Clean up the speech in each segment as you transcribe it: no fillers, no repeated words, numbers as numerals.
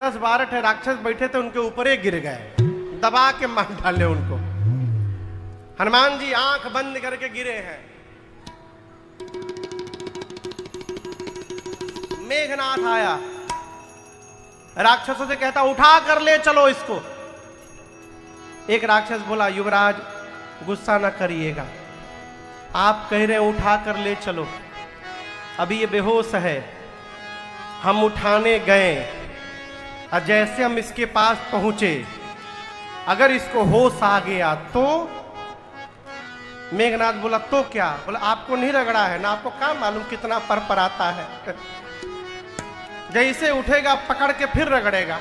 10-12 ठे राक्षस बैठे थे, उनके ऊपर ही गिर गए, दबा के मार डाले उनको। हनुमान जी आंख बंद करके गिरे हैं। मेघनाथ आया, राक्षसों से कहता उठा कर ले चलो इसको। एक राक्षस बोला युवराज गुस्सा ना करिएगा, आप कह रहे हैं उठा कर ले चलो, अभी ये बेहोश है, हम उठाने गए और जैसे हम इसके पास पहुंचे अगर इसको होश आ गया तो। मेघनाथ बोला तो क्या? बोला आपको नहीं रगड़ा है ना, आपको क्या मालूम कितना पर आता है। जैसे उठेगा पकड़ के फिर रगड़ेगा,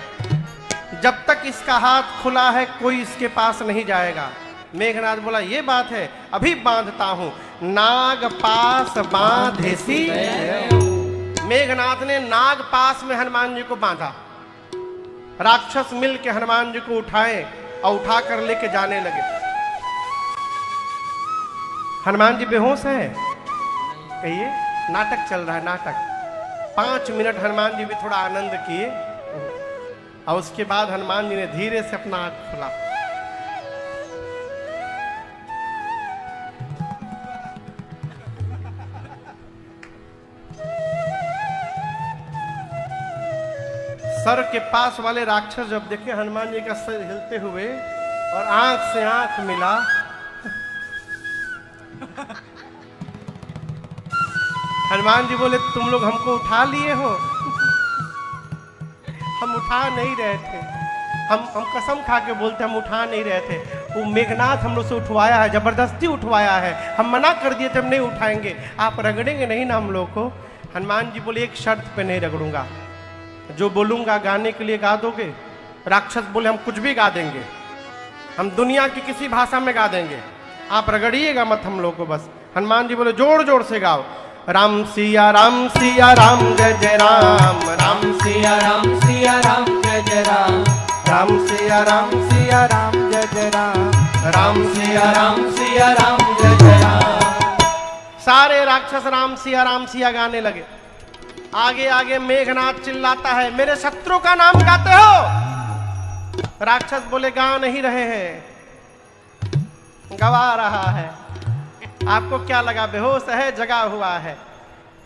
जब तक इसका हाथ खुला है कोई इसके पास नहीं जाएगा। मेघनाथ बोला ये बात है, अभी बांधता हूं। नाग पास बांधेसी। मेघनाथ ने नाग पास में हनुमान जी को बांधा। राक्षस मिल के हनुमान जी को उठाए और उठा कर लेके जाने लगे। हनुमान जी बेहोश है, कहिए नाटक चल रहा है, नाटक। 5 मिनट हनुमान जी भी थोड़ा आनंद किए और उसके बाद हनुमान जी ने धीरे से अपना आंख खोला। सर के पास वाले राक्षस जब देखे हनुमान जी का सर हिलते हुए और आंख से आंख मिला, हनुमान जी बोले तुम लोग हमको उठा लिए हो? हम उठा नहीं रहे थे, हम कसम खा के बोलते हम उठा नहीं रहे थे। वो मेघनाथ हम लोग से उठवाया है, जबरदस्ती उठवाया है, हम मना कर दिए थे हम नहीं उठाएंगे। आप रगड़ेंगे नहीं ना हम लोग को? हनुमान जी बोले एक शर्त पे नहीं रगड़ूंगा, जो बोलूंगा गाने के लिए गा दोगे? राक्षस बोले हम कुछ भी गा देंगे, हम दुनिया की किसी भाषा में गा देंगे, आप रगड़िएगा मत हम लोग को बस। हनुमान जी बोले जोर जोर से गाओ, राम सिया राम जय जय राम, राम सिया राम जय जय राम, राम सिया राम जय जय राम, राम सिया राम जय जय राम। सारे राक्षस राम सिया गाने लगे। आगे आगे मेघनाथ चिल्लाता है मेरे शत्रु का नाम गाते हो? राक्षस बोले गा नहीं रहे हैं, गवा रहा है। आपको क्या लगा बेहोश है? जगा हुआ है,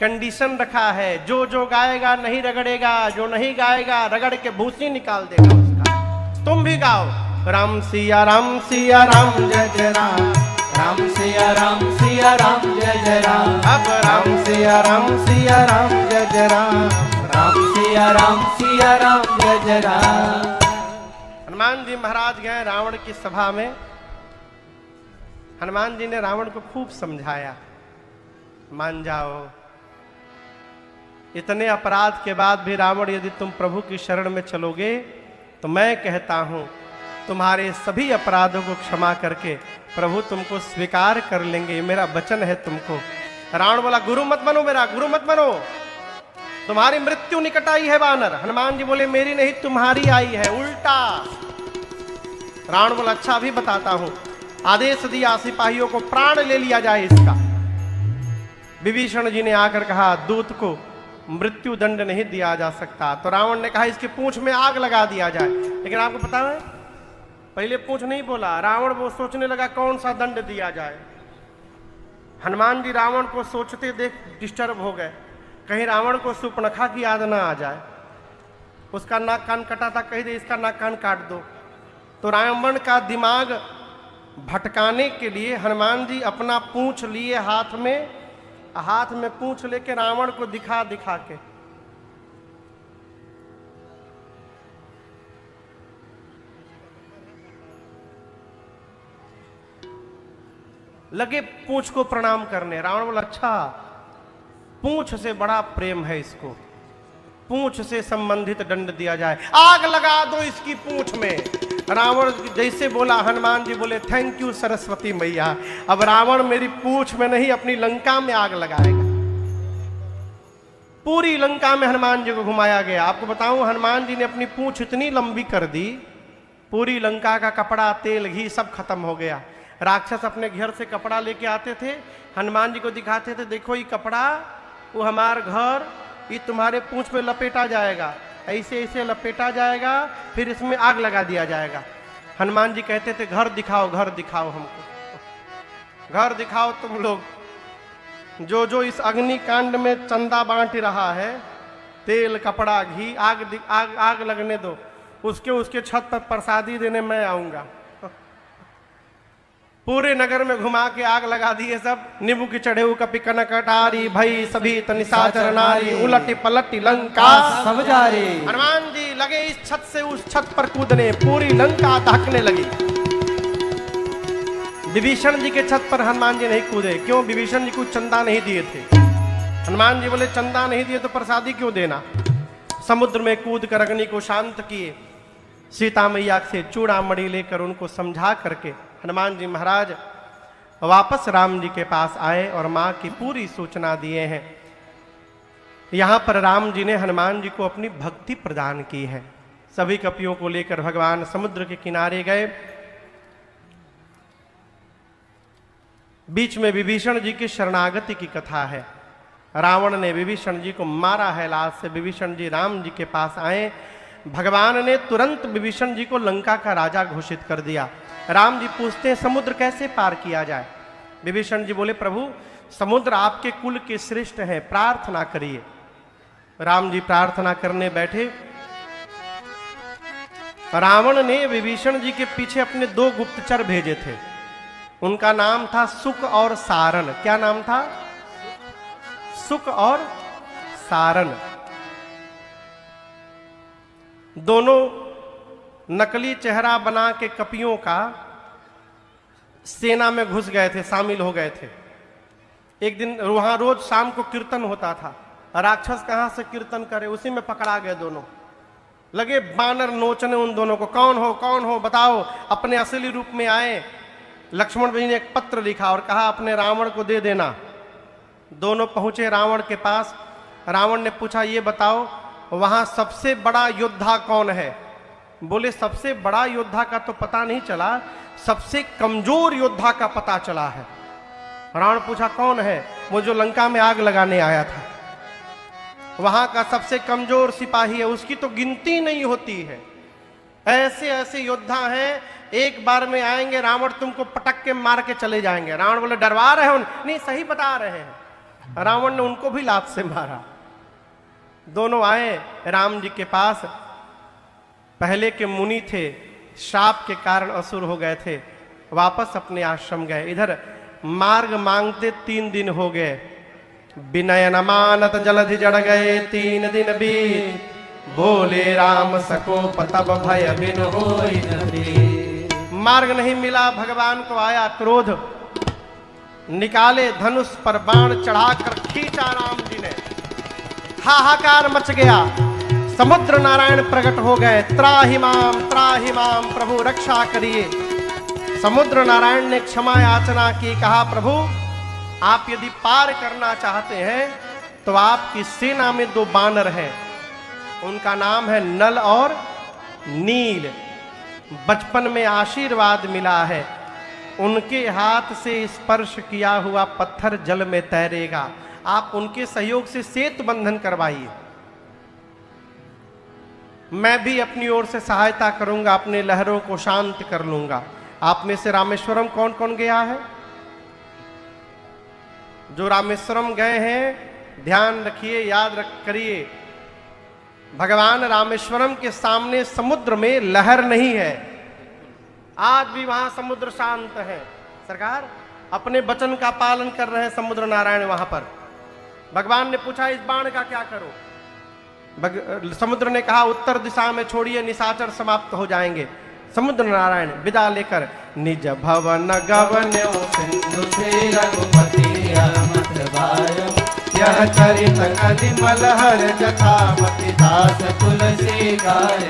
कंडीशन रखा है, जो गाएगा नहीं रगड़ेगा, जो नहीं गाएगा रगड़ के भूसी निकाल देगा उसका। तुम भी गाओ, राम सिया राम जय जय राम, राम सिया राम जय जय राम। अब राम सिया राम जय जय राम, राम सिया राम जय जय राम। हनुमान जी महाराज गए रावण की सभा में। हनुमान जी ने रावण को खूब समझाया, मान जाओ, इतने अपराध के बाद भी रावण यदि तुम प्रभु की शरण में चलोगे तो मैं कहता हूं तुम्हारे सभी अपराधों को क्षमा करके प्रभु तुमको स्वीकार कर लेंगे, मेरा वचन है तुमको। रावण बोला गुरु मत बनो, मेरा गुरु मत बनो, तुम्हारी मृत्यु निकट आई है वानर। हनुमान जी बोले मेरी नहीं तुम्हारी आई है, उल्टा। रावण बोला अच्छा अभी बताता हूं। आदेश दिया सिपाहियों को प्राण ले लिया जाए इसका। विभीषण जी ने आकर कहा दूत को मृत्यु दंड नहीं दिया जा सकता, तो रावण ने कहा इसकी पूंछ में आग लगा दिया जाए। लेकिन आपको पता है पहले पूंछ नहीं बोला, रावण वो सोचने लगा कौन सा दंड दिया जाए। हनुमान जी रावण को सोचते देख डिस्टर्ब हो गए, कहीं रावण को सुपर्णखा की याद ना आ जाए, उसका नाक कान कटा था, कहीं दे इसका नाक कान काट दो। तो रावण का दिमाग भटकाने के लिए हनुमान जी अपना पूंछ लिए हाथ में पूंछ लेके रावण को दिखा के लगे पूंछ को प्रणाम करने। रावण बोला अच्छा पूंछ से बड़ा प्रेम है इसको, पूंछ से संबंधित दंड दिया जाए, आग लगा दो इसकी पूंछ में। रावण जैसे बोला हनुमान जी बोले थैंक यू सरस्वती मैया। अब रावण मेरी पूंछ में नहीं अपनी लंका में आग लगाएगा। पूरी लंका में हनुमान जी को घुमाया गया। आपको बताऊं हनुमान जी ने अपनी पूंछ इतनी लंबी कर दी, पूरी लंका का कपड़ा तेल घी सब खत्म हो गया। राक्षस अपने घर से कपड़ा लेके आते थे, हनुमान जी को दिखाते थे देखो ये कपड़ा वो हमार घर, ये तुम्हारे पूंछ पे लपेटा जाएगा। ऐसे ऐसे लपेटा जाएगा, फिर इसमें आग लगा दिया जाएगा। हनुमान जी कहते थे घर दिखाओ हमको, घर दिखाओ तुम लोग। जो इस अग्निकांड में चंदा बांट रहा है, तेल कपड़ा घी, आग लगने दो, उसके छत पर प्रसादी देने मैं आऊंगा। पूरे नगर में घुमा के आग लगा दिए सब। नींबू की चढ़े कपि कनक अटारी, भई सभी तनिशाचर नारी, उलटी पलटी लंका सब जारी। हनुमान जी लगे इस छत से उस छत पर कूदने, पूरी लंका दहकने लगी। विभीषण जी के छत पर हनुमान जी नहीं कूदे। क्यों? विभीषण जी को चंदा नहीं दिए थे। हनुमान जी बोले चंदा नहीं दिए तो प्रसादी क्यों देना। समुद्र में कूद कर अग्नि को शांत किए। सीता मैया से चूड़ामणि लेकर उनको समझा करके हनुमान जी महाराज वापस राम जी के पास आए और मां की पूरी सूचना दिए हैं। यहां पर राम जी ने हनुमान जी को अपनी भक्ति प्रदान की है। सभी कपियों को लेकर भगवान समुद्र के किनारे गए। बीच में विभीषण जी की शरणागति की कथा है। रावण ने विभीषण जी को मारा है लात से। विभीषण जी राम जी के पास आए। भगवान ने तुरंत विभीषण जी को लंका का राजा घोषित कर दिया। राम जी पूछते हैं समुद्र कैसे पार किया जाए। विभीषण जी बोले प्रभु समुद्र आपके कुल के श्रेष्ठ है, प्रार्थना करिए। राम जी प्रार्थना करने बैठे। रावण ने विभीषण जी के पीछे अपने 2 गुप्तचर भेजे थे। उनका नाम था सुक और सारन। क्या नाम था? सुक और सारन। दोनों नकली चेहरा बना के कपियों का सेना में घुस गए थे, शामिल हो गए थे। एक दिन वहां रोज शाम को कीर्तन होता था। राक्षस कहां से कीर्तन करे, उसी में पकड़ा गए दोनों। लगे बानर नोचने उन दोनों को, कौन हो बताओ। अपने असली रूप में आए। लक्ष्मण जी ने एक पत्र लिखा और कहा अपने रावण को दे देना। दोनों पहुंचे रावण के पास। रावण ने पूछा ये बताओ वहां सबसे बड़ा योद्धा कौन है। बोले सबसे बड़ा योद्धा का तो पता नहीं चला, सबसे कमजोर योद्धा का पता चला है। रावण पूछा कौन है। वो जो लंका में आग लगाने आया था, वहां का सबसे कमजोर सिपाही है, उसकी तो गिनती नहीं होती है। ऐसे ऐसे योद्धा हैं, एक बार में आएंगे रावण तुमको पटक के मार के चले जाएंगे। रावण बोले डरवा रहे हो? नहीं सही बता रहे हैं। रावण ने उनको भी लात से मारा। दोनों आए राम जी के पास। पहले के मुनि थे, शाप के कारण असुर हो गए थे, वापस अपने आश्रम गए। इधर मार्ग मांगते 3 दिन हो गए। विनय न मानत जलधि जड़ गए 3 दिन बीत। बोले राम सकोप तब भय बिन होई न भीत। मार्ग नहीं मिला, भगवान को आया क्रोध। निकाले धनुष पर बाण चढ़ाकर खींचा राम जी ने। हाहाकार मच गया। समुद्र नारायण प्रकट हो गए। त्राहि माम प्रभु रक्षा करिए। समुद्र नारायण ने क्षमा याचना की। कहा प्रभु आप यदि पार करना चाहते हैं तो आपकी सेना में 2 बानर हैं, उनका नाम है नल और नील। बचपन में आशीर्वाद मिला है, उनके हाथ से स्पर्श किया हुआ पत्थर जल में तैरेगा। आप उनके सहयोग से सेतु बंधन करवाइए। मैं भी अपनी ओर से सहायता करूंगा, अपने लहरों को शांत कर लूंगा। आप में से रामेश्वरम कौन कौन गया है? जो रामेश्वरम गए हैं ध्यान रखिए, याद करिए, भगवान रामेश्वरम के सामने समुद्र में लहर नहीं है। आज भी वहां समुद्र शांत है। सरकार अपने वचन का पालन कर रहे हैं समुद्र नारायण वहां पर। भगवान ने पूछा इस बाण का क्या करो। समुद्र ने कहा उत्तर दिशा में छोड़िए, निशाचर समाप्त हो जाएंगे। समुद्र नारायण विदा लेकर निज भवन गवन सिंधु से रघुपति यह चरित कलिमल हर जथामति दास तुलसी गाय।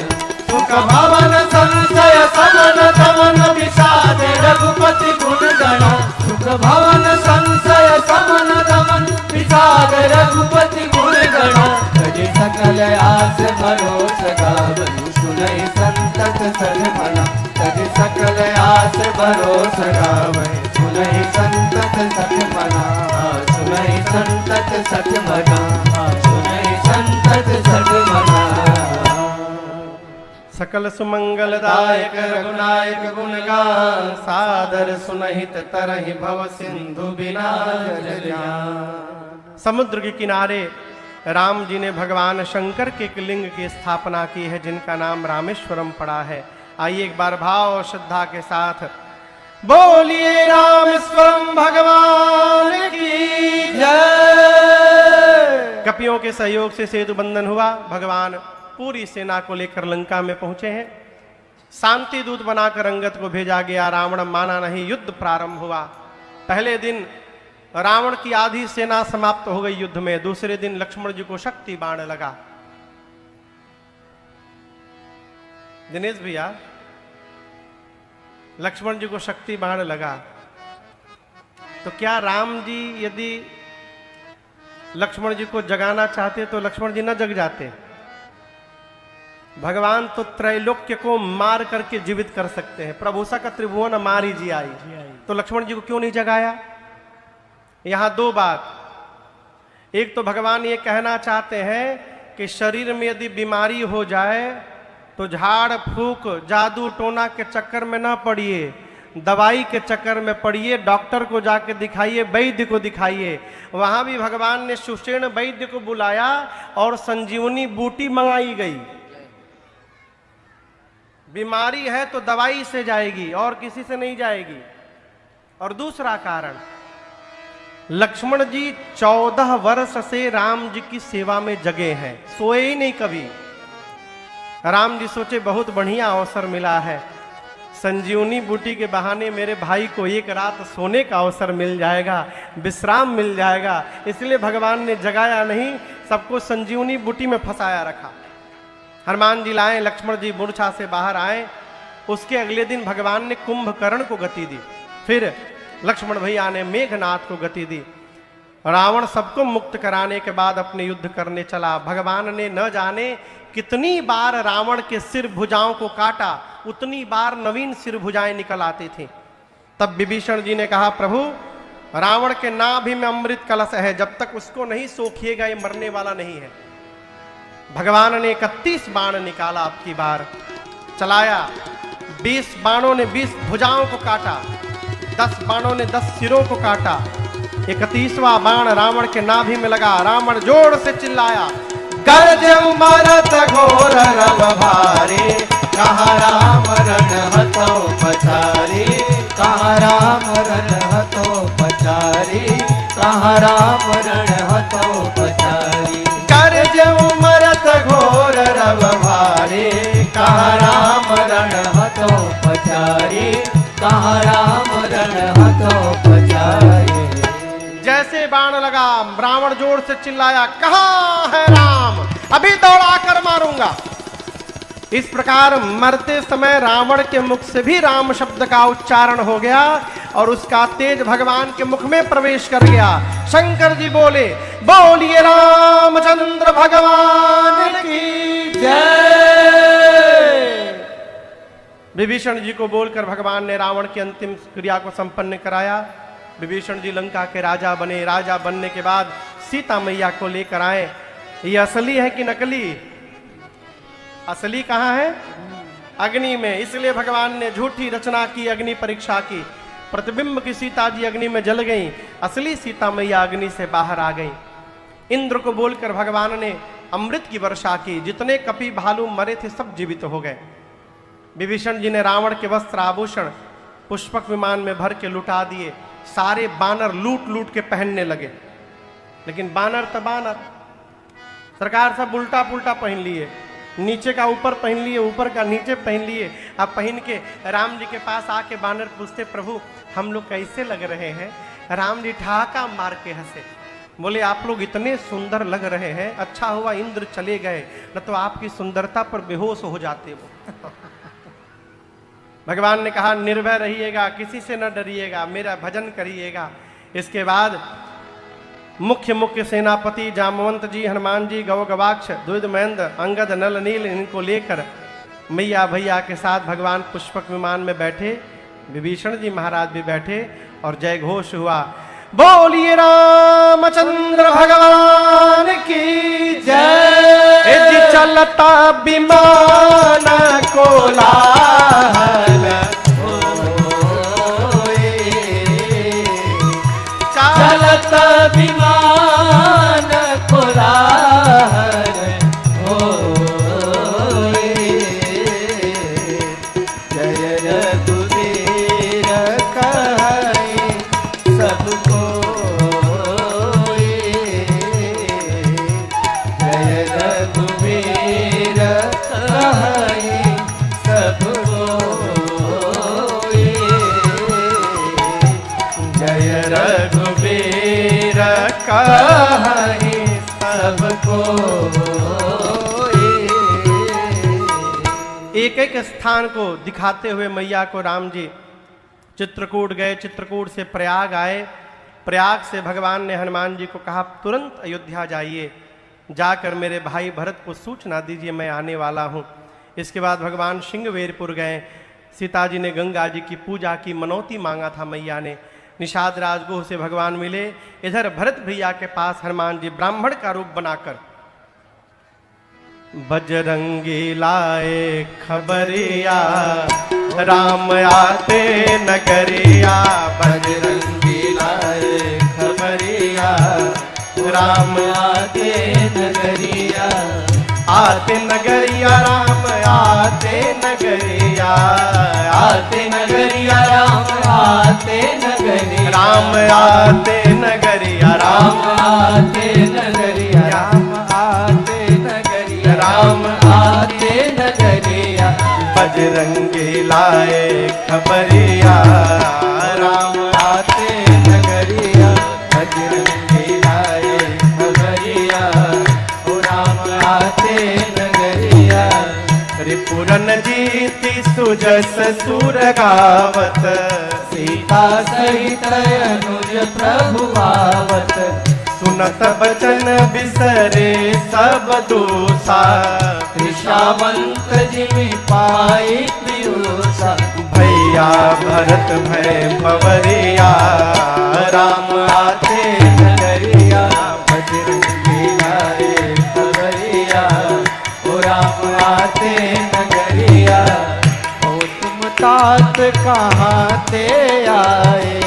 सुख भवन संशय समन दमन विषाद रघुपति गुण गण। सुख भवन संशय समन दमन विषाद रघुपति गुण गण। तजि सकल आस भरोस गावनु सुनहि संतत सन्मना। तजि सकल आस भरोस गावनु सुनहि संतत सन्मना। सुनहि संतत सन्मना। सुनहि संतत सन्मना। सकल सुमंगलदायक रघुनायक गुणगान सादर सुनहित तरहि भव सिंधु बिना जल जान। समुद्र के किनारे राम जी ने भगवान शंकर के एक लिंग की स्थापना की है जिनका नाम रामेश्वरम पड़ा है। आइए एक बार भाव और श्रद्धा के साथ बोलिए रामेश्वरम भगवान की जय। कपियों के सहयोग से सेतु बंधन हुआ। भगवान पूरी सेना को लेकर लंका में पहुंचे हैं। शांति दूत बनाकर अंगद को भेजा गया। रावण माना नहीं, युद्ध प्रारंभ हुआ। पहले दिन रावण की आधी सेना समाप्त हो गई युद्ध में। दूसरे दिन लक्ष्मण जी को शक्ति बाण लगा। दिनेश भैया, लक्ष्मण जी को शक्ति बाण लगा तो क्या राम जी यदि लक्ष्मण जी को जगाना चाहते तो लक्ष्मण जी न जग जाते? भगवान तो त्रैलोक्य को मार करके जीवित कर सकते हैं। प्रभु का त्रिभुवन मारी जी आई, तो लक्ष्मण जी को क्यों नहीं जगाया? यहां दो बात। एक तो भगवान ये कहना चाहते हैं कि शरीर में यदि बीमारी हो जाए तो झाड़ फूक जादू टोना के चक्कर में ना पड़िए, दवाई के चक्कर में पड़िए। डॉक्टर को जाके दिखाइए, वैद्य को दिखाइए। वहां भी भगवान ने सुषेण वैद्य को बुलाया और संजीवनी बूटी मंगाई गई। बीमारी है तो दवाई से जाएगी और किसी से नहीं जाएगी। और दूसरा कारण, लक्ष्मण जी 14 वर्ष से राम जी की सेवा में जगे हैं, सोए ही नहीं कभी। राम जी सोचे बहुत बढ़िया अवसर मिला है, संजीवनी बूटी के बहाने मेरे भाई को एक रात सोने का अवसर मिल जाएगा, विश्राम मिल जाएगा। इसलिए भगवान ने जगाया नहीं, सबको संजीवनी बूटी में फंसाया रखा। हनुमान जी लाए, लक्ष्मण जी मूर्छा से बाहर आए। उसके अगले दिन भगवान ने कुंभकर्ण को गति दी। फिर लक्ष्मण भैया ने मेघनाथ को गति दी। रावण सबको मुक्त कराने के बाद अपने युद्ध करने चला। भगवान ने न जाने कितनी बार रावण के सिर भुजाओं को काटा, उतनी बार नवीन सिर भुजाएं निकल आती थी। तब विभीषण जी ने कहा, प्रभु रावण के नाभि में अमृत कलश है, जब तक उसको नहीं सोखिएगा ये मरने वाला नहीं है। भगवान ने 31 बाण निकाला, अब की बार चलाया। 20 बाणों ने 20 भुजाओं को काटा, 10 बाणों ने 10 सिरों को काटा। 31वां बाण रावण के नाभि में लगा। रावण जोर से चिल्लाया, गर्ज मरत घोर रव भारी, कहाँ राम रण हतो पछारी, कहाँ राम रण हतो पछारी, कहाँ राम रण हतो पछारी। गर्ज मरत घोर रव भारी, कहाँ राम रण हतो पछारी, कहाँ राम रण हतो पछारी। जैसे बाण लगा, रावण जोर से चिल्लाया, कहाँ है राम, अभी दौड़ा कर मारूंगा। इस प्रकार मरते समय रावण के मुख से भी राम शब्द का उच्चारण हो गया और उसका तेज भगवान के मुख में प्रवेश कर गया। शंकर जी बोले, बोलिए रामचंद्र भगवान की जय। विभीषण जी को बोलकर भगवान ने रावण की अंतिम क्रिया को संपन्न कराया। विभीषण जी लंका के राजा बने। राजा बनने के बाद सीता मैया को लेकर आए। ये असली है कि नकली? असली कहाँ है? अग्नि में। इसलिए भगवान ने झूठी रचना की, अग्नि परीक्षा की। प्रतिबिंब की सीता जी अग्नि में जल गई, असली सीता मैया अग्नि से बाहर आ गई। इंद्र को बोलकर भगवान ने अमृत की वर्षा की। जितने कपि भालू मरे थे सब जीवित हो गए। विभीषण जी ने रावण के वस्त्र आभूषण पुष्पक विमान में भर के लुटा दिए। सारे बानर लूट लूट के पहनने लगे। लेकिन बानर तो बानर, सरकार सब उल्टा पुल्टा पहन लिए। नीचे का ऊपर पहन लिए, ऊपर का नीचे पहन लिए। अब पहन के राम जी के पास आके बानर पूछते, प्रभु हम लोग कैसे लग रहे हैं? राम जी ठहाका मार के हंसे, बोले आप लोग इतने सुंदर लग रहे हैं, अच्छा हुआ इंद्र चले गए, न तो आपकी सुंदरता पर बेहोश हो जाते वो। भगवान ने कहा, निर्भय रहिएगा, किसी से न डरिएगा, मेरा भजन करिएगा। इसके बाद मुख्य सेनापति जामवंत जी, हनुमान जी, गौ गवाक्ष, द्विज महेंद्र, अंगद, नल नील, इनको लेकर मैया भैया के साथ भगवान पुष्पक विमान में बैठे। विभीषण जी महाराज भी बैठे और जय घोष हुआ, बोलिए रामचंद्र भगवान की जय। चलता विमान कहीं सबको। एक एक स्थान को दिखाते हुए मैया को राम जी चित्रकूट गए, चित्रकूट से प्रयाग आए। प्रयाग से भगवान ने हनुमान जी को कहा तुरंत अयोध्या जाइए, जाकर मेरे भाई भरत को सूचना दीजिए मैं आने वाला हूँ। इसके बाद भगवान सिंहवेरपुर गए। सीता जी ने गंगा जी की पूजा की, मनौती मांगा था मैया ने। निषाद राजगुह से भगवान मिले। इधर भरत भैया के पास हनुमान जी ब्राह्मण का रूप बनाकर बजरंगी लाए खबरिया, राम आते नगरिया। बजरंगी लाए खबरिया, राम आते नगरिया। आते नगरिया राम आते नगरिया, आते नगरिया राम आते नगरिया। राम आते नगरिया, राम आते नगरिया। राम आते नगरिया, राम आते नगरिया। बजरंगी लाए खबरिया, राम आते नगरिया। बजरंगी लाए खबरिया, राम आते नगरिया। रिपुरन जीति सुजस सुर गावत, सीता सहित अनुज प्रभु आवत। सुनत बचन बिसरे सब दूसा, त्रिषावंत जिमि पाई पीयूषा। भैया भरत भय पवरिया, राम आते नगरिया। बजरंगी लाए खबरिया, राम आते नगरिया। ओ तुम तात कहाँ ते आए,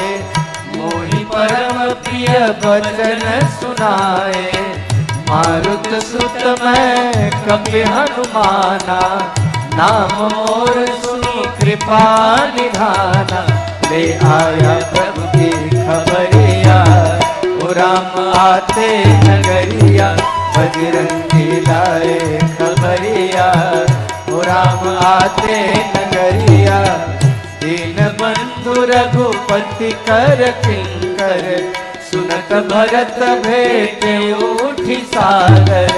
मोहि परम प्रिय वचन सुनाए। मारुत सुत मैं कपि हनुमाना, नाम मोर सुनी कृपा निधाना। ले आया प्रभु की खबरिया, ओ राम आते नगरिया। बजरंगी लाए खबरिया, ओ राम आते नगरिया। दीन बंधु रघुपति कर किंकर, सुनत भरत भेटे उठी सागर।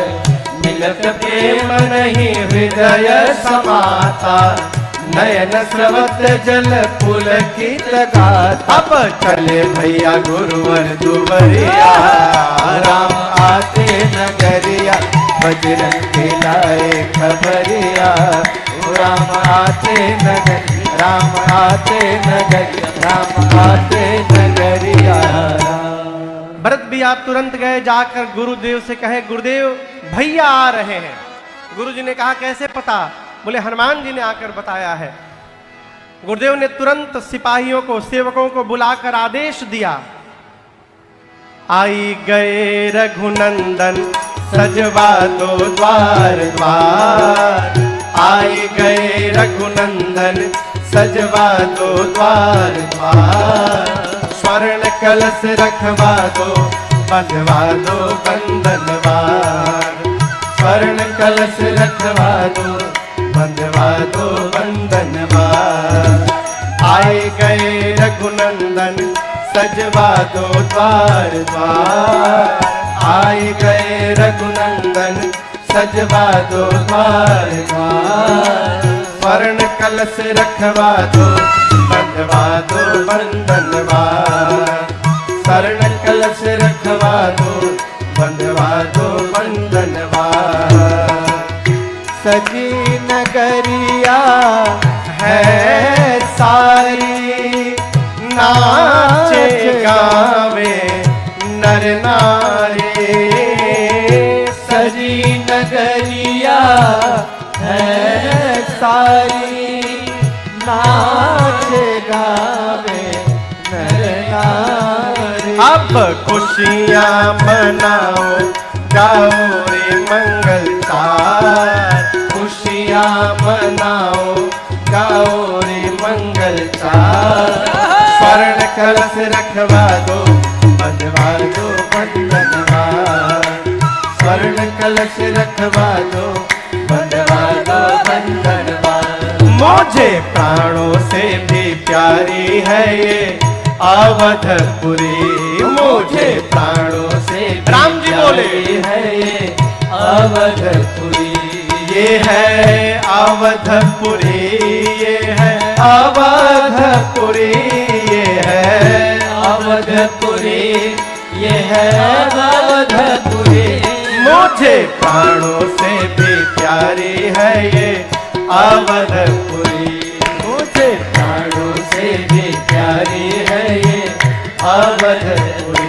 मिलत प्रेम नहीं हृदय समाता, नयन स्रवत जल पुलकित गाथा। अब चले भैया गुरुवर दुबरिया, राम आते नगरिया। बजरंगी लाए खबरिया, राम आते नगरिया। राम आते नगरिया, राम आते नगरिया। भरत भी आप तुरंत गए, जाकर गुरुदेव से कहे गुरुदेव भैया आ रहे हैं। गुरुजी ने कहा कैसे पता? बोले हनुमान जी ने आकर बताया है। गुरुदेव ने तुरंत सिपाहियों को, सेवकों को बुलाकर आदेश दिया, आई गए रघुनंदन सजवा दो द्वार द्वार। आई गए रघुनंदन सजवा दो द्वार द्वार। स्वर्ण कलश रखवा दो, बंधवा दो बंधनवार। स्वर्ण कलश रखवा दो, बंधवा दो बंधनवार। आए गए रघुनंदन सजवा दो द्वार द्वार। आए गए रघुनंदन सजवा दो द्वार द्वार। स्वर्ण कलश रखवा दो, बंधवा दो बंधनवार। स्वर्ण कलश रखवा दो, बंधवा दो बंधनवार। सजी नगरिया है सारी, नाचे गावे नर नारी। सजी नगरिया है सारी, नाचे गावे नर नारी। अब खुशियाँ मनाओ, गाओ रे मंगल चार। खुशियाँ मनाओ, गाओ रे मंगल चार। स्वर्ण कलश रखवा दो, बंधवा दो बंधनवार। स्वर्ण कलश रखवा दो, बंधवा दो बंधनवार। मुझे प्राणों से भी प्यारी है ये अवधपुरी। मुझे प्राणों से राम जी बोले है ये अवधपुरी, ये है अवधपुरी, ये है अवधपुरी, ये है अवधपुरी, ये है अवधपुरी। मुझे प्राणों से भी प्यारी है ये अवधपुरी, मुझे प्राणों से भी प्यारी है ये अवधपुरी।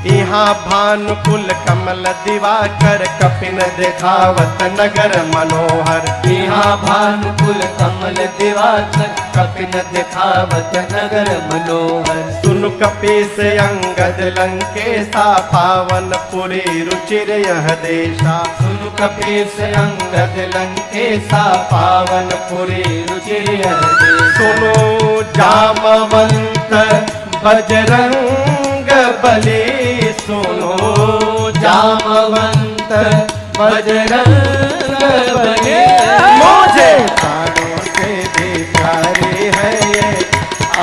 यहाँ भानुकुल कमल दिवाकर कपिन दिखावत नगर मनोहर, यहाँ भानुकुल कमल दिवाकर कपिन दिखावत नगर मनोहर। सुन कपीस अंगद लंकेशा पावन पुरी रुचिर यह देशा, सुन कपीस अंगद लंकेशा पावन पुरी रुचिर यह देशा। सुनो जामवंत बजरंग बली, सुनो जामवंत बजरंग बली। मुझे प्राणों से भी प्यारी है ये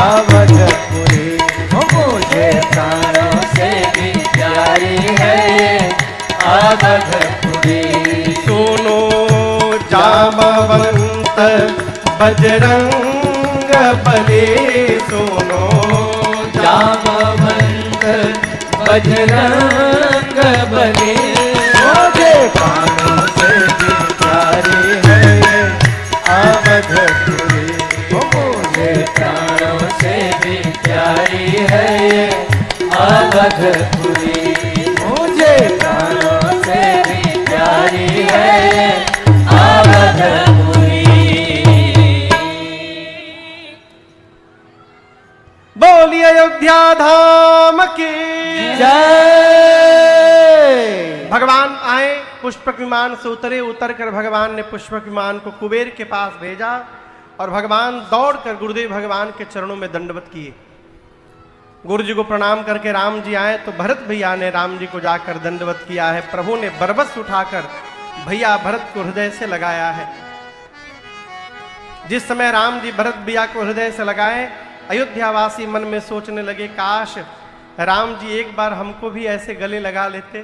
अवधपुरी, मुझे प्राणों से भी प्यारी है ये अवधपुरी। सुनो जामवंत बजरंग बली, सुनो जामवंत बजरंग बली। मुझे प्राणों से भी प्यारी है ये अवधपुरी, मुझे प्राणों से भी प्यारी है ये अवधपुरी। मुझे प्राणों से भी प्यारी है ये अवधपुरी। बोलिए अयोध्या धाम की जय। भगवान आए, पुष्पक विमान से उतरे, उतर कर भगवान ने पुष्पक विमान को कुबेर के पास भेजा और भगवान दौड़कर गुरुदेव भगवान के चरणों में दंडवत किए। गुरु जी को प्रणाम करके राम जी आए तो भरत भैया ने राम जी को जाकर दंडवत किया है। प्रभु ने बरबस उठाकर भैया भरत को हृदय से लगाया है। जिस समय राम जी भरत भैया को हृदय से लगाए, अयोध्यावासी मन में सोचने लगे काश राम जी एक बार हमको भी ऐसे गले लगा लेते।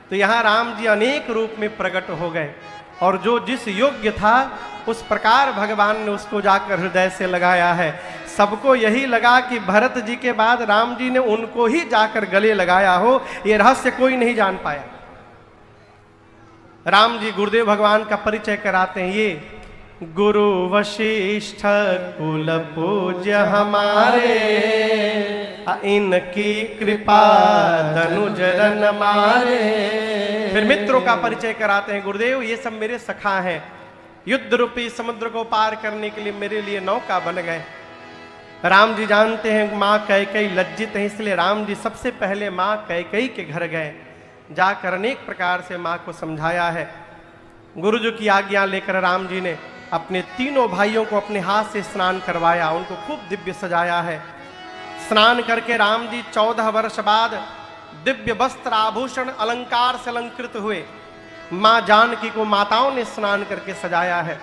तो यहाँ राम जी अनेक रूप में प्रकट हो गए और जो जिस योग्य था उस प्रकार भगवान ने उसको जाकर हृदय से लगाया है। सबको यही लगा कि भरत जी के बाद राम जी ने उनको ही जाकर गले लगाया हो, ये रहस्य कोई नहीं जान पाया। राम जी गुरुदेव भगवान का परिचय कराते हैं। ये गुरु वशिष्ठ कुल पूज्य हमारे, इनकी कृपा धनुजरन मारे। फिर मित्रों का परिचय कराते हैं। गुरुदेव ये सब मेरे सखा हैं, युद्ध रूपी समुद्र को पार करने के लिए मेरे लिए नौका बन गए। राम जी जानते हैं माँ कैकेयी लज्जित है, इसलिए राम जी सबसे पहले माँ कैकेयी के घर गए, जाकर अनेक प्रकार से माँ को समझाया है। गुरु जी की आज्ञा लेकर राम जी ने अपने तीनों भाइयों को अपने हाथ से स्नान करवाया, उनको खूब दिव्य सजाया है। स्नान करके राम जी 14 वर्ष बाद दिव्य वस्त्र आभूषण अलंकार से अलंकृत हुए। मां जानकी को माताओं ने स्नान करके सजाया है।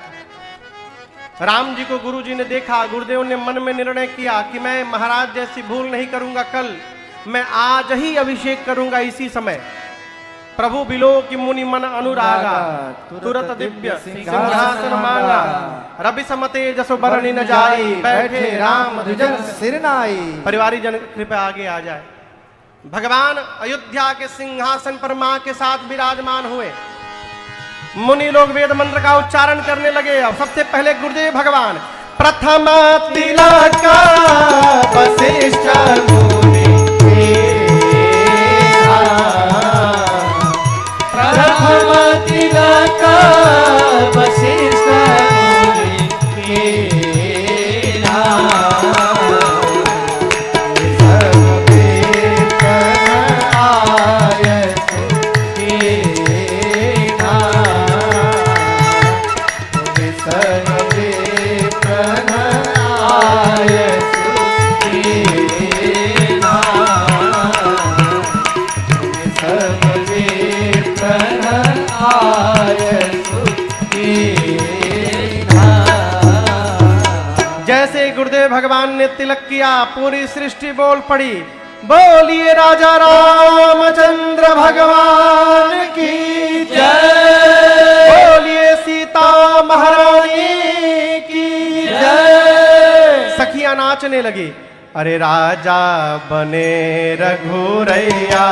राम जी को गुरु जी ने देखा, गुरुदेव ने मन में निर्णय किया कि मैं महाराज जैसी भूल नहीं करूंगा, कल मैं आज ही अभिषेक करूंगा इसी समय। प्रभु बिलो की मुनि मन अनुरागा, तुरत दिव्य सिंहासन मांगा। रवि समते जसो बरनी न जाई, बैठे राम द्विजन सिरनाई। परिवारी जन कृपया आगे आ जाए। भगवान अयोध्या के सिंहासन पर मां के साथ विराजमान हुए। मुनि लोग वेद मंत्र का उच्चारण करने लगे। अब सबसे पहले गुरुदेव भगवान प्रथम तिलक वशिष्ठ मुनि, प्रथम तिलक वशिष्ठ मुनि केरा। जैसे गुरुदेव भगवान ने तिलक किया, पूरी सृष्टि बोल पड़ी। बोलिए राजा रामचंद्र भगवान की जय। बोलिए सीता महारानी की जय। सखियां नाचने लगी। अरे राजा बने रघुरैया,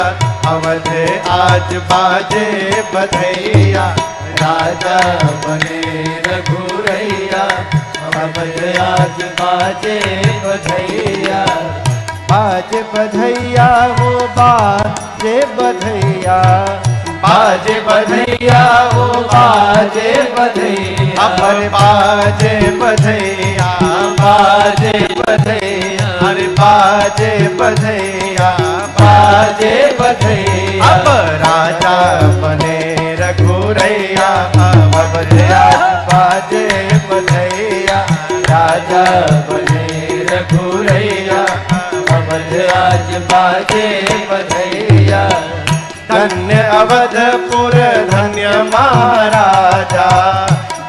अवध आज बाजे बधैया। राजा बने रघुरैया, अवध आज बाजे बधैया। बाजे बधैया वो बाजे बधैया, बाजे बधैया वो बाजे बधैया। अपर बाजे बधैया, बाजे बधैया, अरे बाजे बधैया, बाजे बधैया। अब राजा बने रघुरैया, अवध आज बाजे बधैया। राजा बने रघुरैया, अवध आज बाजे बधैया। धन्य अवधपुर धन्य महाराजा,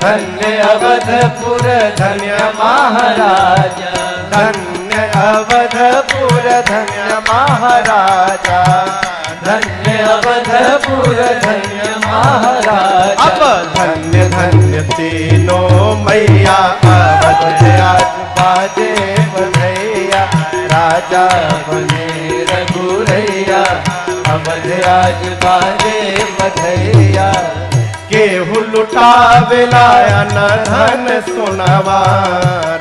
धन्य अवधपुर धन्य महाराजा। धन्य अवधपुर धन्य महाराजा। धन्य अवधपुर धन्य महाराजा। अब धन्य धन्य तीनों मैया, अवध आज बाजे बधैया। राजा बने रघुरैया, अवध आज बाजे बधैया। केहू लुटावेला अन धन सोनावा,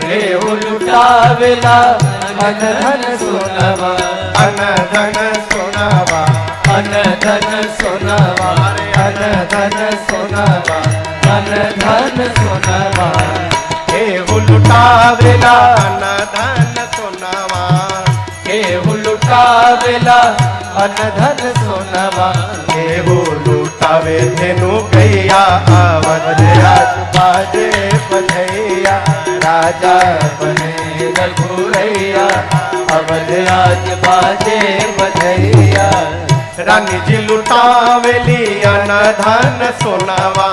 रेहू लुटावेला अन धन सोनावा। अन धन सोनावा, अन धन सोनावा, अन धन सोनावा, अन धन सोनावा। केहू लुटावेला अन धन सोनावा। केहू लुटावेला अन धन सोनावा। केहू लुटावे धेनु गैया, अवध आज बाजे बधैया। राजा बने रघुरैया, अवध आज बाजे बधैया। रानी जी लुटावेली अन धन सोनावा।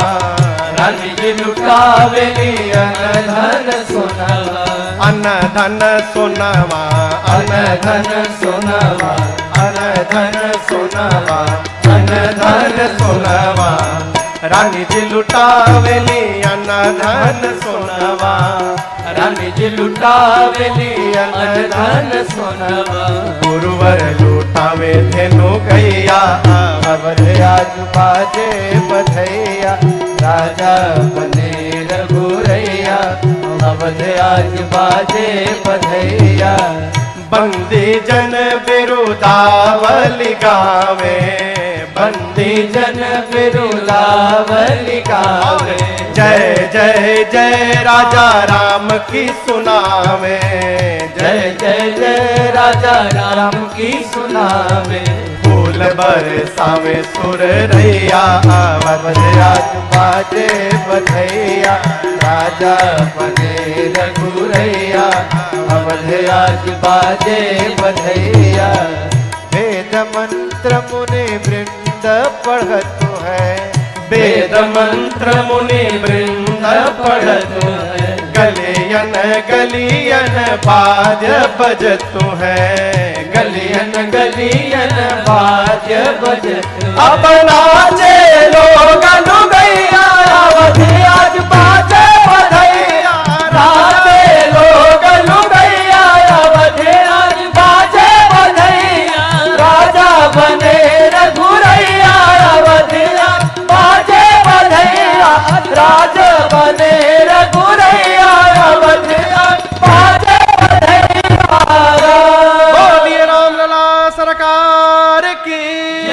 रानी जी लुटावेली अन धन सोनावा। अन धन सोनावा, अन धन सोनावा, अन धन सोनावा, अन धन सोनावा। रानी जी लुटावेली अन धन सोनावा। रानी जी लुटावेली अन धन सोनावा। गुरुवर लुटावे धेनु गैया, अवध आज बाजे बधैया। राजा बने रघुरैया, अवध आज बाजे बधैया। बंदी जन बिरुदावली गावे, बंदी जन बिरुदावली गावे। जय जय जय राजा राम की सुनावे। जय जय जय राजा राम की सुनावे। फूल बरसावे सुर रैया, अवध आज बाजे बधैया। राजा बने रघुरैया, अवध आज बाजे बधैया। वेद मंत्र मुनि वृंद पढ़त है, वेद मंत्र मुनि वृंद पढ़त है। गलियन गलियन बाज बजतु है, गलियन गलियन बाज बजत। अब नाचे लोग गैया, अवध आज बाजे बधैया। नाचे लोग लुगैया, अवध आज बाजे बधैया। राजा बने रघुरैया, अवध आज बाजे बधैया। राजा बने रघुरैया, अवध आज बाजे बधैया। बोलिए रामलला सरकार की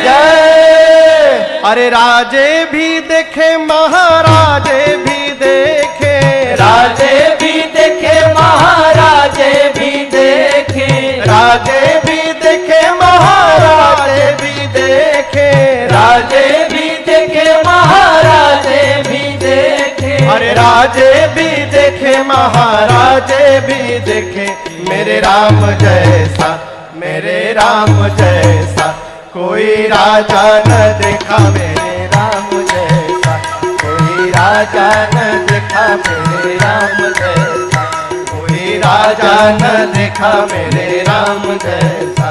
जय। अरे राजे भी देखे महाराजे भी देखे, राजे भी देखे महाराजे भी देखे। राजे भी देखे महाराजे भी देखे। राजे भी देखे महाराजे भी देखे। अरे राजे भी देखे महाराजे भी देखे। मेरे राम जैसा, मेरे राम जैसा कोई राजा न देखा। मेरे राम जैसा कोई राजा न देखा। मेरे राम जैसा कोई राजा न देखा। मेरे राम जैसा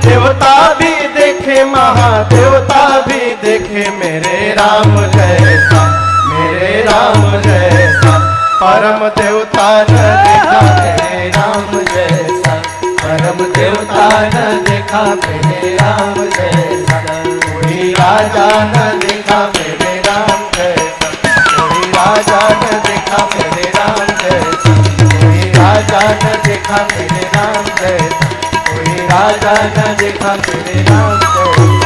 देवता भी देखे, महादेवता भी देखे मेरे राम जैसा, मेरे राम जैसा। परम देवता न देखा मेरे राम जैसा, परम देवता न देखा मेरे राम जैसा। कोई राजा न देखा मेरे राम जैसा, कोई राजा न देखा मेरे राम जैसा, कोई राजा न देखा मेरे राम जैसा, कोई राजा न देखा मेरे राम जैसा।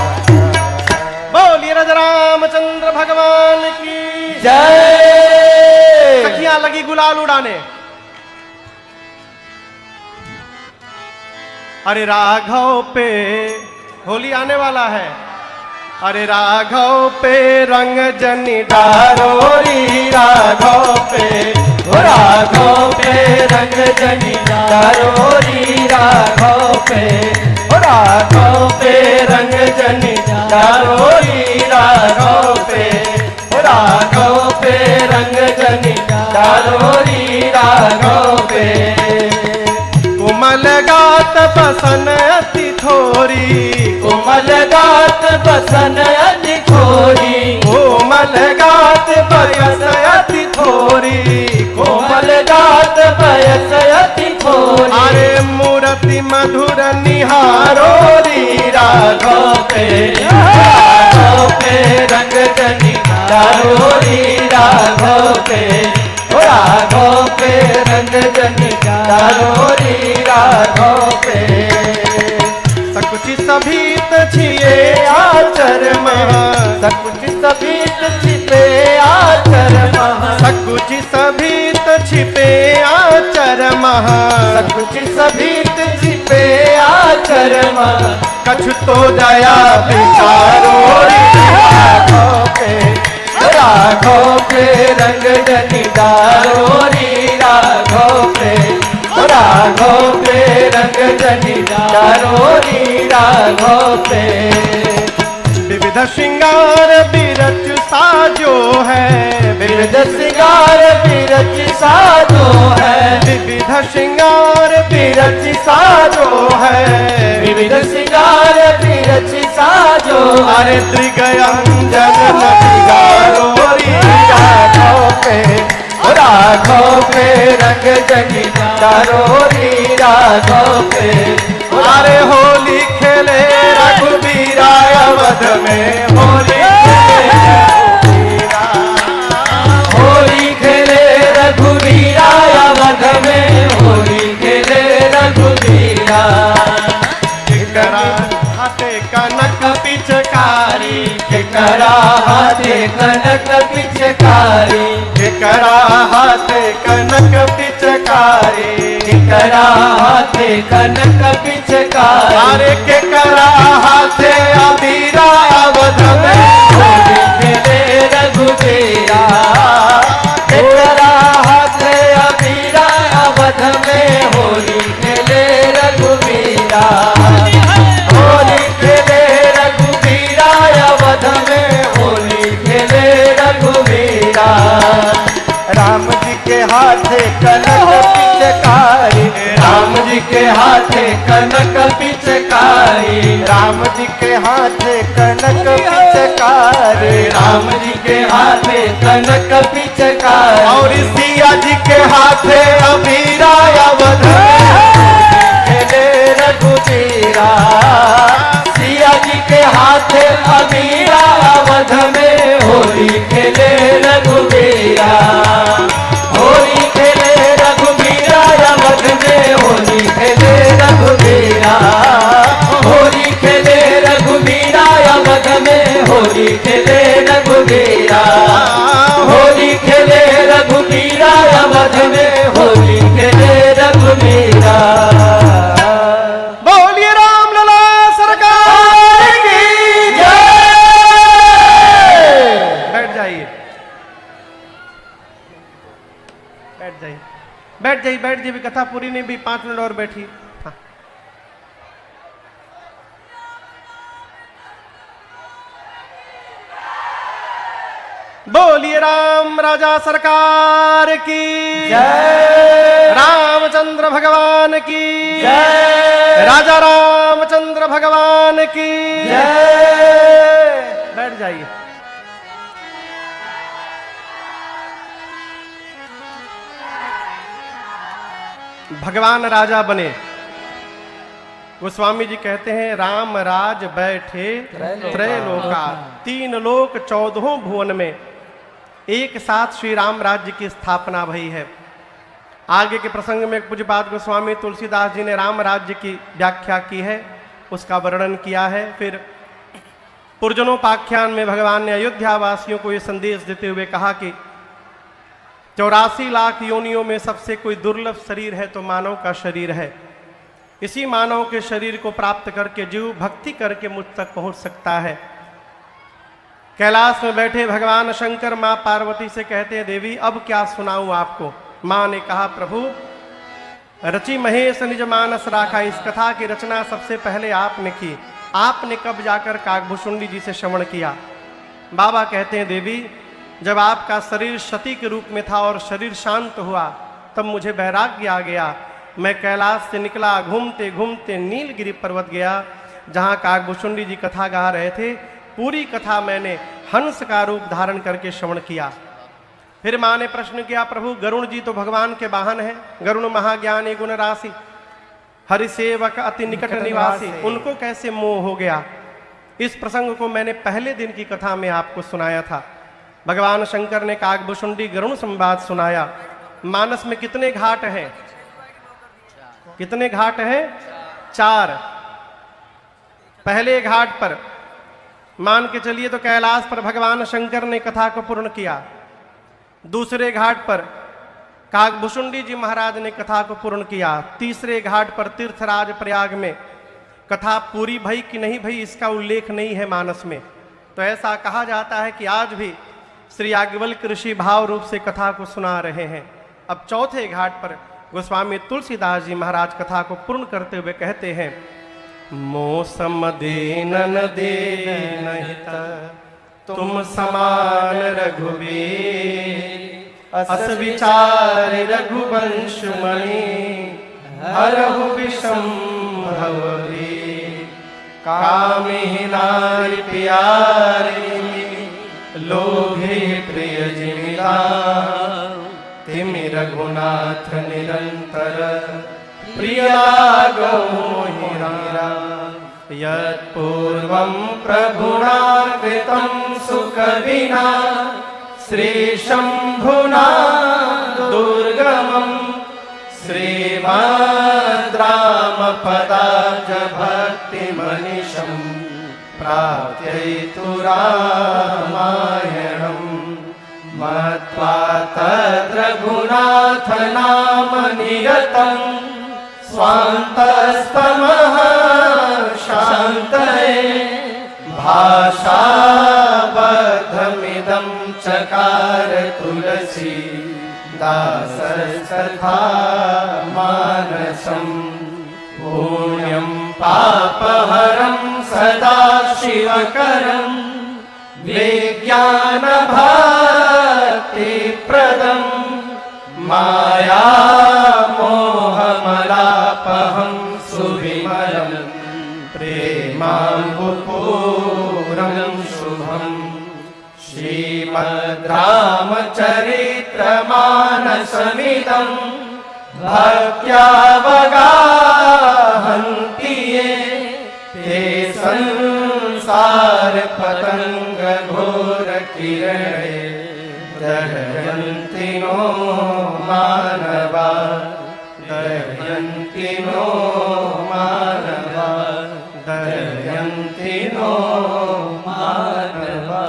बोलिए राजा रामचंद्र भगवान की जय। सखियां लगी गुलाल उड़ाने। अरे राघव पे होली आने वाला है, अरे राघव पे रंग जनी डारो री, राघव पे, ओ राघव पे रंग जनी डारो री, राघव पे, ओ राघव पे रंग जनी डारो री, राघव पे, ओ राघव पे रंग जनी डारो री, राघव पे। कोमल गात बसन अति थोरी, कोमल गात बसन अति थोरी, कोमल गात बयस अति थोरी, कोमल गात बयस अति थोरी। अरे मूर्ति मधुर निहारो री, राघव पे, राघव पे रंग जनी डारो री, राघव पे, ओ राघव पे रंग जनी डारो री, राघव पे। सकुचि सभीत छिए आचर महा, सकुच सभीत छिपे आचर महा, सकुचि सभीत छिपे आचर महा, सकुच सभीत छिपे आचर महा। कछु तो दया विचारो री, राघव पे, राघव पे रंग जनी डारो री, राघव पे, राघव पे रंग जनी डारो री, राघव पे। विविध श्रृंगार बिरच साजो है, विविध श्रृंगार बिरच साजो है, विविध श्रृंगार बिरच साजो है, विविध श्रृंगार बिरच साजो। अरे त्रिगयंजन नदिगारो री, राघव पे, राघव पे रंग जनी डारो री, राघव पे। अरे होली खेले रघुबीरा अवध में, होली खेले रघुबीरा, होली खेले रघुबीरा अवध में, होली खेले रघुबीरा। केकरा हाथे कनक पिचकारी, केकरा हाथे कनक पिचकारी, केकरा हाथे कनक पिचकारी, केकरा हाथे कनक पिचकारी। अरे केकरा हाथे अबीरा अवध में, होली खेले रघुबीरा, केकरा हाथे अबीरा अवध में, होली खेले रघुबीरा। होली खेले रघुबीरा अवध में, होली खेले रघुबीरा। राम जी के हाथे कनक पिचकारी, राम जी के हाथे कनक पिचकारी, राम जी के हाथे कनक पिचकारी, राम जी के हाथे कनक पिचकारी। और सिया जी के हाथे अबीरा अवध में, खेले रघुबीरा, सिया जी के हाथे अबीरा अवध में, होली खेले रघुबीरा। होली खेले रघुबीरा अवध में, होली खेले रघुबीरा, होली खेले रघुबीरा अवध में, होली खेले रघुबीरा, होली खेले रघुबीरा अवध में, होली खेले रघुबीरा। बोलिए राम लला सरकार की जय। बैठ जाइए, बैठ जाइए, बैठ जाइए, बैठ जाइए। कथा पूरी नहीं भी, 5 मिनट और बैठी। हाँ। बोलिए राम राजा सरकार की जय। रामचंद्र भगवान की जय। राजा रामचंद्र भगवान की जय। बैठ जाइए। भगवान राजा बने। गोस्वामी जी कहते हैं राम राज बैठे त्रैलोका, 3 लोक 14 भुवन में एक साथ श्री राम राज्य की स्थापना भई है। आगे के प्रसंग में पूज्यपाद गोस्वामी तुलसीदास जी ने राम राज्य की व्याख्या की है, उसका वर्णन किया है। फिर पुरजनोपाख्यान में भगवान ने अयोध्या वासियों को यह संदेश देते हुए कहा कि 84 लाख योनियों में सबसे कोई दुर्लभ शरीर है तो मानव का शरीर है। इसी मानव के शरीर को प्राप्त करके जीव भक्ति करके मुझ तक पहुंच सकता है। कैलाश में बैठे भगवान शंकर मां पार्वती से कहते हैं देवी अब क्या सुनाऊं आपको। मां ने कहा प्रभु रचि महेश निज मानस राखा, इस कथा की रचना सबसे पहले आपने की। आपने कब जाकर काकभूषुंडी जी से श्रवण किया। बाबा कहते हैं देवी जब आपका शरीर क्षति के रूप में था और शरीर शांत हुआ तब मुझे वैराग्य आ गया। मैं कैलाश से निकला, घूमते घूमते नीलगिरी पर्वत गया जहाँ काकभूषुंडी जी कथा गा रहे थे। पूरी कथा मैंने हंस का रूप धारण करके श्रवण किया। फिर माँ ने प्रश्न किया प्रभु गरुण जी तो भगवान के वाहन हैं, गरुण महाज्ञानी गुण राशि, हरिसेवक अति निकट निवासी, उनको कैसे मोह हो गया। इस प्रसंग को मैंने पहले दिन की कथा में आपको सुनाया था। भगवान शंकर ने काकभूषुंडी गरुण संवाद सुनाया। मानस में कितने घाट हैं? कितने घाट हैं? 4। पहले घाट पर मान के चलिए तो कैलाश पर भगवान शंकर ने कथा को पूर्ण किया। दूसरे घाट पर काकभूषुंडी जी महाराज ने कथा को पूर्ण किया। तीसरे घाट पर तीर्थराज प्रयाग में कथा पूरी भई कि नहीं भई इसका उल्लेख नहीं है मानस में। तो ऐसा कहा जाता है कि आज भी श्री याज्ञवल्क्य ऋषि भाव रूप से कथा को सुना रहे हैं। अब चौथे घाट पर गोस्वामी तुलसीदास जी महाराज कथा को पूर्ण करते हुए कहते हैं मौसम दीनन दीनहित तुम समान रघुवीर, अस विचार रघुवंश मणि हरहु विषम भववीर। कामिहि नारि प्यारी लोभे प्रिय जिमिता, तिमि रघुनाथ निरंतर प्रिय लागो मोहिरा। यत्पूर्वं प्रभुना कृतं सुकविना श्रीशंभुना दुर्गमं श्रीमद्रामपदाब्ज भक्तिमनिशं प्राप्त्यैतु रामायणम्। मत्वा तद्रघुनाथ नाम नियतं स्वान्तस्तमः शान्तये भाषाबद्धमिदं चकार तुलसी दासस्तथा मानसम्। पुण्यं पापहरं सदा शिवकरं विज्ञानभक्तिप्रदं माया मोहमलापहं सुविमलं प्रेमाम्बुपूरं शुभं। श्रीमद्रामचरित्रमानसमिदं भक्त्यावगाहन्ति ये ते संसार पतंग घोर किरणे दहयन्ति नो मानवा, दहयन्ति नो मानवा, दहयन्ति नो मानवा।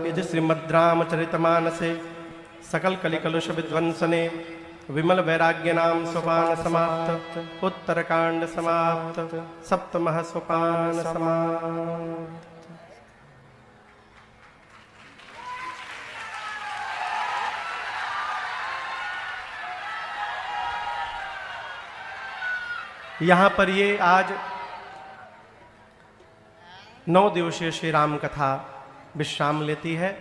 यदि श्रीमद्रामचरितमानसे सकल कलिकलुष विध्वंसने विमल वैराग्य नाम सोपान समाप्त, उत्तरकांड समाप्त, सप्तमः सोपान समाप्त। यहाँ पर ये आज 9 दिवसीय श्री राम कथा विश्राम लेती है।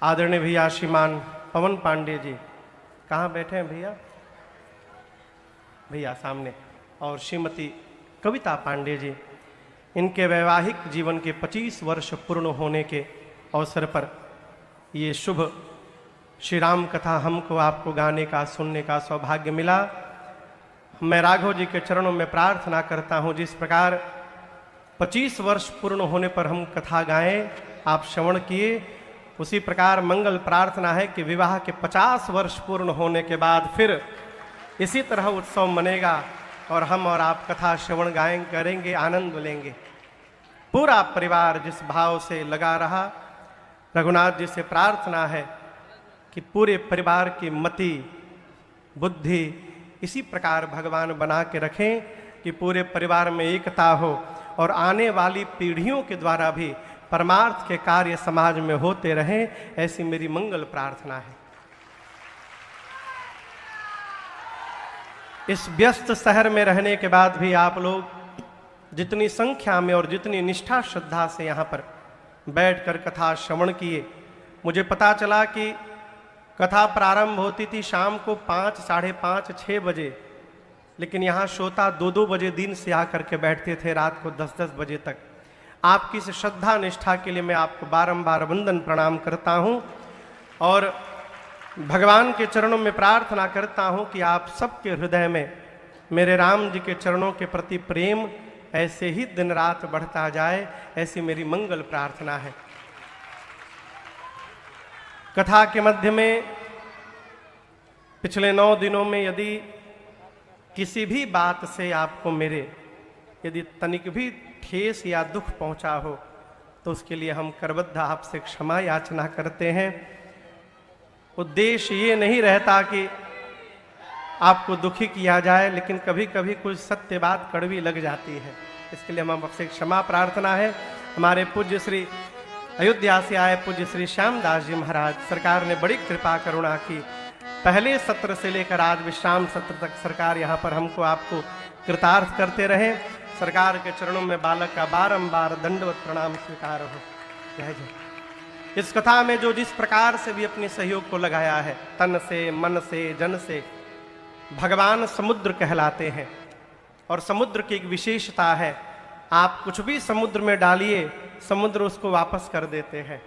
आदरणीय भैया श्रीमान पवन पांडे जी, कहाँ बैठे हैं भैया? भैया सामने। और श्रीमती कविता पांडे जी, इनके वैवाहिक जीवन के 25 वर्ष पूर्ण होने के अवसर पर ये शुभ श्री राम कथा हमको आपको गाने का सुनने का सौभाग्य मिला। मैं राघव जी के चरणों में प्रार्थना करता हूँ, जिस प्रकार 25 वर्ष पूर्ण होने पर हम कथा गाएं, आप श्रवण किए, उसी प्रकार मंगल प्रार्थना है कि विवाह के 50 वर्ष पूर्ण होने के बाद फिर इसी तरह उत्सव मनेगा और हम और आप कथा श्रवण गाएं करेंगे, आनंद लेंगे। पूरा परिवार जिस भाव से लगा रहा, रघुनाथ जी से प्रार्थना है कि पूरे परिवार की मति बुद्धि इसी प्रकार भगवान बना के रखें कि पूरे परिवार में एकता हो और आने वाली पीढ़ियों के द्वारा भी परमार्थ के कार्य समाज में होते रहें, ऐसी मेरी मंगल प्रार्थना है। इस व्यस्त शहर में रहने के बाद भी आप लोग जितनी संख्या में और जितनी निष्ठा श्रद्धा से यहाँ पर बैठकर कथा श्रवण किए, मुझे पता चला कि कथा प्रारंभ होती थी शाम को 5, साढ़े 5, 6 बजे, लेकिन यहाँ श्रोता 2-2 बजे दिन से आकर के बैठते थे, रात को 10-10 बजे तक। आपकी इस श्रद्धा निष्ठा के लिए मैं आपको बारंबार वंदन प्रणाम करता हूँ और भगवान के चरणों में प्रार्थना करता हूँ कि आप सबके हृदय में मेरे राम जी के चरणों के प्रति प्रेम ऐसे ही दिन रात बढ़ता जाए, ऐसी मेरी मंगल प्रार्थना है। कथा के मध्य में पिछले 9 दिनों में यदि किसी भी बात से आपको मेरे यदि तनिक भी ठेस या दुख पहुंचा हो तो उसके लिए हम करबद्ध आपसे क्षमा याचना करते हैं। उद्देश्य ये नहीं रहता कि आपको दुखी किया जाए, लेकिन कभी कभी कुछ सत्य बात कड़वी लग जाती है, इसके लिए हम आपसे क्षमा प्रार्थना है। हमारे पूज्य श्री अयोध्या से आए पूज्य श्री श्यामदास जी महाराज, सरकार ने बड़ी कृपा करुणा की, पहले सत्र से लेकर आज विश्राम सत्र तक सरकार यहाँ पर हमको आपको कृतार्थ करते रहे। सरकार के चरणों में बालक का बारंबार दंडवत प्रणाम स्वीकार हो। जय जय। इस कथा में जो जिस प्रकार से भी अपने सहयोग को लगाया है, तन से मन से जन से, भगवान समुद्र कहलाते हैं और समुद्र की एक विशेषता है, आप कुछ भी समुद्र में डालिए समुद्र उसको वापस कर देते हैं।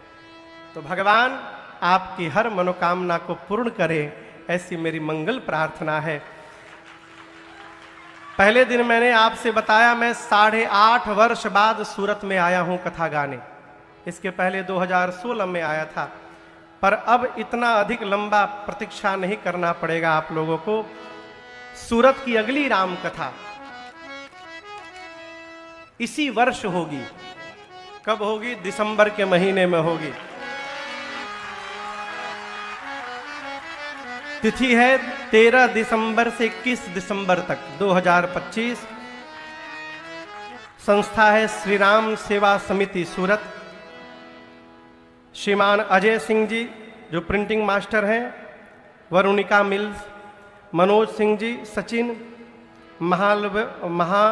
तो भगवान आपकी हर मनोकामना को पूर्ण करे, ऐसी मेरी मंगल प्रार्थना है। पहले दिन मैंने आपसे बताया मैं 8.5 वर्ष बाद सूरत में आया हूं कथा गाने। इसके पहले 2016 में आया था, पर अब इतना अधिक लंबा प्रतीक्षा नहीं करना पड़ेगा आप लोगों को। सूरत की अगली राम कथा इसी वर्ष होगी। कब होगी? दिसंबर के महीने में होगी। तिथि है 13 दिसंबर से 21 दिसंबर तक 2025। संस्था है श्री राम सेवा समिति सूरत। श्रीमान अजय सिंह जी जो प्रिंटिंग मास्टर हैं, वरुणिका मिल्स, मनोज सिंह जी, सचिन महा